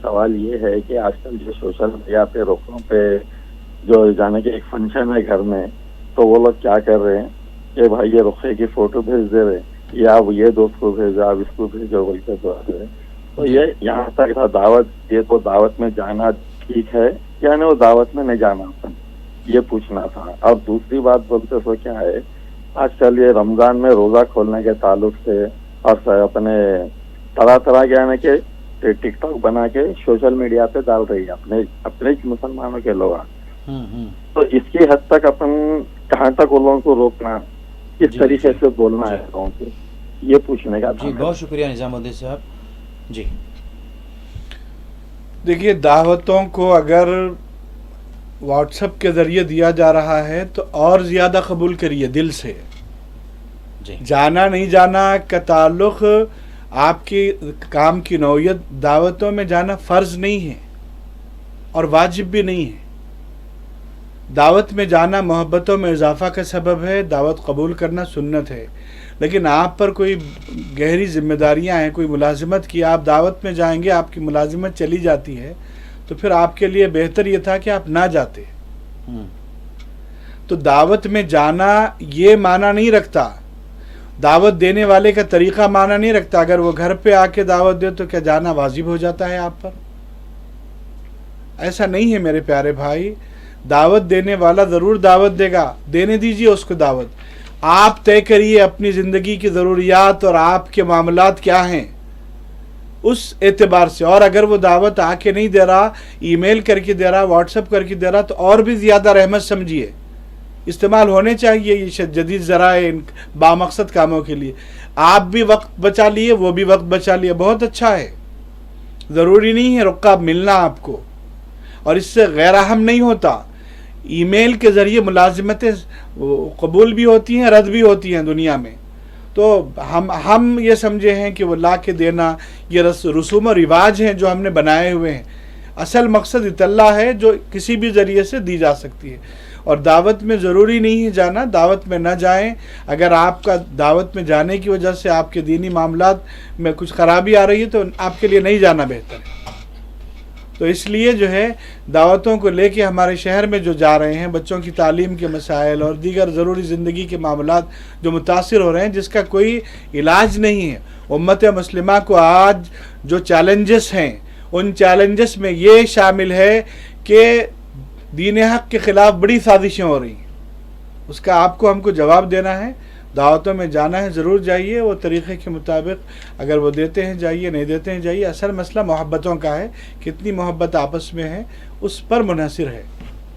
سوال یہ ہے کہ آج کل جو سوشل میڈیا پہ رخوں پہ جو جانے کے ایک فنکشن ہے گھر میں، تو وہ لوگ کیا کر رہے ہیں کہ بھائی یہ رخے کی فوٹو بھیج دے رہے یا یہ دوست کو بھیجو، آپ اس کو بھیجو بول کے دعا دے رہے. تو یہ یہاں تک تھا دعوت. یہ تو دعوت میں جانا ٹھیک ہے یا نہیں، وہ دعوت میں نہیں جانا اپن یہ پوچھنا تھا. اور دوسری بات بولتے سو کیا ہے، آج کل یہ رمضان میں روزہ کھولنے کے تعلق سے اور اپنے طرح طرح کے آنے کے ٹک ٹاک بنا کے سوشل میڈیا پہ ڈال رہی ہے اپنے مسلمانوں کے لوگ. تو اس کی حد تک اپن کہاں تک ان لوگوں کو روکنا، کس طریقے سے بولنا ہے لوگوں کو، یہ پوچھنے کا. جی بہت شکریہ نظام الدین صاحب. جی دیکھیے، دعوتوں کو اگر واٹس ایپ کے ذریعے دیا جا رہا ہے تو اور زیادہ قبول کریے دل سے. جانا نہیں جانا کا تعلق آپ کی کام کی نوعیت. دعوتوں میں جانا فرض نہیں ہے اور واجب بھی نہیں ہے. دعوت میں جانا محبتوں میں اضافہ کا سبب ہے، دعوت قبول کرنا سنت ہے. لیکن آپ پر کوئی گہری ذمہ داریاں ہیں، کوئی ملازمت کی، آپ دعوت میں جائیں گے، آپ کی ملازمت چلی جاتی ہے، تو پھر آپ کے لیے بہتر یہ تھا کہ آپ نہ جاتے. تو دعوت میں جانا یہ معنی نہیں رکھتا، دعوت دینے والے کا طریقہ معنی نہیں رکھتا. اگر وہ گھر پہ آ کے دعوت دے تو کیا جانا واجب ہو جاتا ہے آپ پر؟ ایسا نہیں ہے میرے پیارے بھائی. دعوت دینے والا ضرور دعوت دے گا، دینے دیجیے اس کو دعوت. آپ طے کریے اپنی زندگی کی ضروریات اور آپ کے معاملات کیا ہیں اس اعتبار سے. اور اگر وہ دعوت آ کے نہیں دے رہا، ای میل کر کے دے رہا، واٹس ایپ کر کے دے رہا، تو اور بھی زیادہ رحمت سمجھیے. استعمال ہونے چاہیے یہ جدید ذرائع بامقصد کاموں کے لیے. آپ بھی وقت بچا لیے، وہ بھی وقت بچا لیے، بہت اچھا ہے. ضروری نہیں ہے رقاب ملنا آپ کو، اور اس سے غیر اہم نہیں ہوتا. ای میل کے ذریعے ملازمتیں قبول بھی ہوتی ہیں، رد بھی ہوتی ہیں دنیا میں. تو ہم یہ سمجھے ہیں کہ وہ لا کے دینا یہ رسوم و رواج ہیں جو ہم نے بنائے ہوئے ہیں. اصل مقصد اطلاع ہے جو کسی بھی ذریعے سے دی جا سکتی ہے. اور دعوت میں ضروری نہیں ہے جانا، دعوت میں نہ جائیں. اگر آپ کا دعوت میں جانے کی وجہ سے آپ کے دینی معاملات میں کچھ خرابی آ رہی ہے تو آپ کے لیے نہیں جانا بہتر ہے. تو اس لیے جو ہے دعوتوں کو لے کے ہمارے شہر میں جو جا رہے ہیں، بچوں کی تعلیم کے مسائل اور دیگر ضروری زندگی کے معاملات جو متاثر ہو رہے ہیں، جس کا کوئی علاج نہیں ہے. امت مسلمہ کو آج جو چیلنجز ہیں، ان چیلنجز میں یہ شامل ہے کہ دین حق کے خلاف بڑی سازشیں ہو رہی ہیں. اس کا آپ کو ہم کو جواب دینا ہے. دعوتوں میں جانا ہے، ضرور جائیے، وہ طریقے کے مطابق اگر وہ دیتے ہیں جائیے، نہیں دیتے ہیں جائیے. اصل مسئلہ محبتوں کا ہے، کتنی محبت آپس میں ہے اس پر منحصر ہے.